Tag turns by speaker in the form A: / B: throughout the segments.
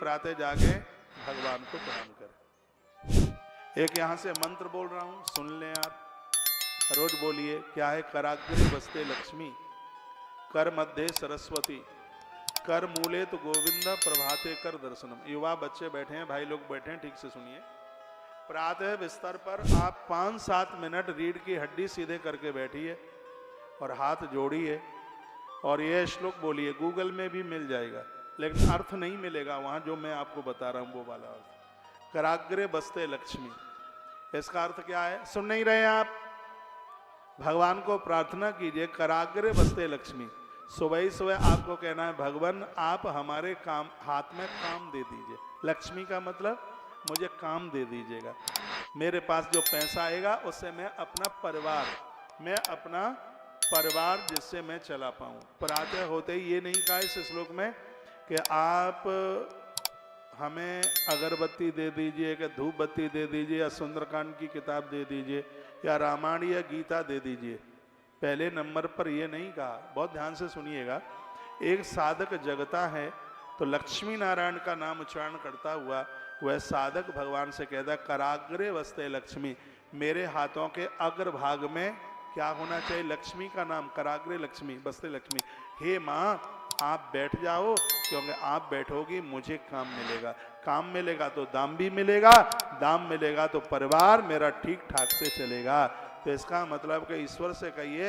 A: प्रातः जागे भगवान को प्रणाम करें। एक यहां से मंत्र बोल रहा हूं, सुन लें आप, रोज बोलिए। क्या है? कराग्रे बसते लक्ष्मी, कर मध्य सरस्वती, कर मूले तो गोविंद, प्रभाते कर दर्शनम। युवा बच्चे बैठे हैं, भाई लोग बैठे हैं, ठीक से सुनिए। प्रातः बिस्तर पर आप 5-7 मिनट रीढ़ की हड्डी सीधे करके बैठिए और हाथ जोड़िए और यह श्लोक बोलिए। गूगल में भी मिल जाएगा, लेकिन अर्थ नहीं मिलेगा वहां जो मैं आपको बता रहा हूं वो वाला अर्थ। कराग्रे बसते लक्ष्मी, इसका अर्थ क्या है? सुन नहीं रहे आप? भगवान को प्रार्थना कीजिए, कराग्रे बसते लक्ष्मी। सुबह ही सुबह आपको कहना है, भगवान आप हमारे काम, हाथ में काम दे दीजिए। लक्ष्मी का मतलब मुझे काम दे दीजिएगा। मेरे पास जो पैसा आएगा उससे मैं अपना परिवार जिससे मैं चला पाऊं। प्रातः होते ही ये नहीं कहा इस श्लोक में कि आप हमें अगरबत्ती दे दीजिए, कि धूप बत्ती दे दीजिए, या सुंदरकांड की किताब दे दीजिए, या रामायण या गीता दे दीजिए। पहले नंबर पर यह नहीं कहा, बहुत ध्यान से सुनिएगा। एक साधक जगता है तो लक्ष्मी नारायण का नाम उच्चारण करता हुआ वह साधक भगवान से कहता, कराग्रे वस्ते लक्ष्मी, मेरे हाथों के अग्रभाग में क्या होना चाहिए? लक्ष्मी का नाम। कराग्रे लक्ष्मी बस्ते लक्ष्मी, हे माँ आप बैठ जाओ, क्योंकि आप बैठोगी मुझे काम मिलेगा। काम मिलेगा तो दाम भी मिलेगा, दाम मिलेगा तो परिवार मेरा ठीक ठाक से चलेगा। तो इसका मतलब कि ईश्वर से कहिए,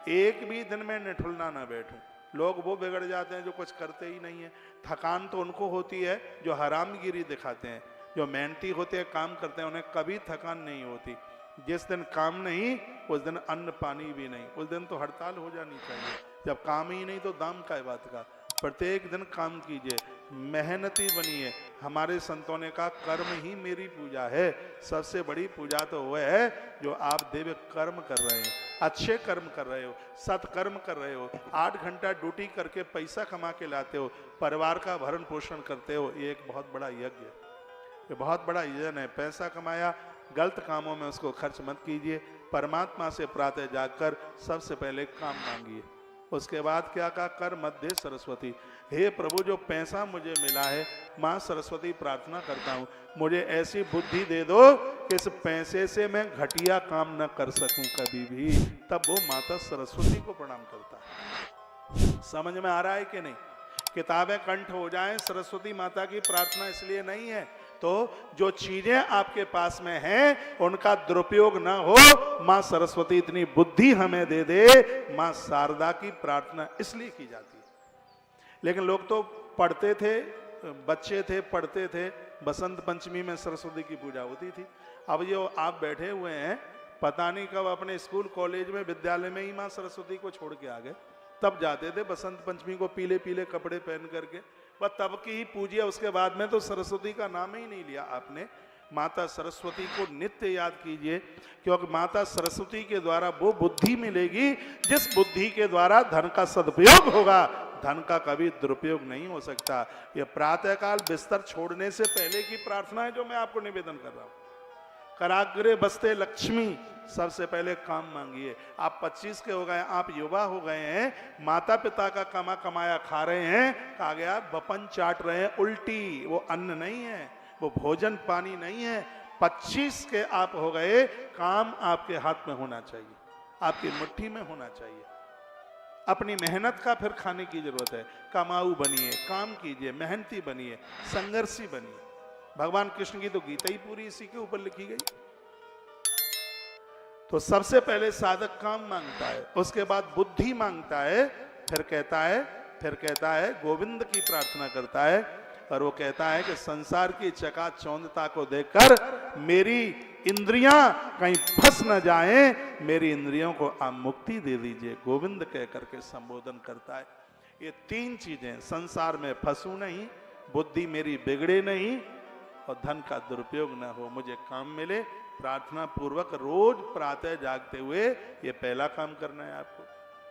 A: एक भी दिन में निठुलना ना बैठूं। लोग वो बिगड़ जाते हैं जो कुछ करते ही नहीं है। थकान तो उनको होती है जो हरामगिरी दिखाते हैं। जो मेहनती होते हैं, काम करते हैं, उन्हें कभी थकान नहीं होती। जिस दिन काम नहीं उस दिन अन्न पानी भी नहीं, उस दिन तो हड़ताल हो जानी चाहिए। जब काम ही नहीं तो दाम काय बात का। प्रत्येक दिन काम कीजिए, मेहनती बनिए। हमारे संतों ने कहा, कर्म ही मेरी पूजा है। सबसे बड़ी पूजा तो वह है जो आप दिव्य कर्म कर रहे हैं, अच्छे कर्म कर रहे हो, सत्कर्म कर रहे हो। 8 घंटा ड्यूटी करके पैसा कमा के लाते हो, परिवार का भरण पोषण करते हो। ये एक बहुत बड़ा यज्ञ है, ये बहुत बड़ा यजन है। पैसा कमाया, गलत कामों में उसको खर्च मत कीजिए। परमात्मा से प्रातः जागकर सबसे पहले काम मांगिए। उसके बाद क्या कहा? कर मध्य सरस्वती, हे प्रभु जो पैसा मुझे मिला है, माँ सरस्वती प्रार्थना करता हूँ मुझे ऐसी बुद्धि दे दो कि इस पैसे से मैं घटिया काम न कर सकूं कभी भी। तब वो माता सरस्वती को प्रणाम करता है। समझ में आ रहा है कि नहीं? किताबें कंठ हो जाएं, सरस्वती माता की प्रार्थना इसलिए नहीं है तो जो चीजें आपके पास में हैं उनका दुरुपयोग ना हो, मां सरस्वती इतनी बुद्धि हमें दे दे। मां शारदा की प्रार्थना इसलिए की जाती है। लेकिन लोग तो पढ़ते थे, बच्चे थे पढ़ते थे, बसंत पंचमी में सरस्वती की पूजा होती थी। अब जो आप बैठे हुए हैं, पता नहीं कब अपने स्कूल कॉलेज में विद्यालय में ही मां सरस्वती को छोड़ के आ गए। तब जाते थे बसंत पंचमी को पीले पीले कपड़े पहन करके, बस तब की ही पूजिए। उसके बाद में तो सरस्वती का नाम ही नहीं लिया आपने। माता सरस्वती को नित्य याद कीजिए, क्योंकि माता सरस्वती के द्वारा वो बुद्धि मिलेगी जिस बुद्धि के द्वारा धन का सदुपयोग होगा। धन का कभी दुरुपयोग नहीं हो सकता। यह प्रातःकाल बिस्तर छोड़ने से पहले की प्रार्थना है जो मैं आपको निवेदन कर रहा हूं। कराग्रे बसते लक्ष्मी, सबसे पहले काम मांगिए। आप 25 के हो गए, आप युवा हो गए हैं, माता पिता का कमाया खा रहे हैं, कहा गया बपन चाट रहे हैं, उल्टी। वो अन्न नहीं है, वो भोजन पानी नहीं है। 25 के आप हो गए, काम आपके हाथ में होना चाहिए, आपकी मुट्ठी में होना चाहिए। अपनी मेहनत का फिर खाने की जरूरत है। कमाऊ बनिए, काम कीजिए, मेहनती बनिए, संघर्षी बनिए। भगवान कृष्ण की तो गीता ही पूरी इसी के ऊपर लिखी गई। तो सबसे पहले साधक काम मांगता है, उसके बाद बुद्धि मांगता है, फिर कहता है गोविंद की प्रार्थना करता है। और वो कहता है कि संसार की चकाचौंधता को देखकर मेरी इंद्रियां कहीं फंस न जाएं, मेरी इंद्रियों को आप मुक्ति दे दीजिए, गोविंद कह करके संबोधन करता है। ये 3 चीजें, संसार में फंसू नहीं, बुद्धि मेरी बिगड़े नहीं, और धन का दुरुपयोग न हो, मुझे काम मिले। प्रार्थना पूर्वक रोज प्रातः जागते हुए ये पहला काम करना है आपको।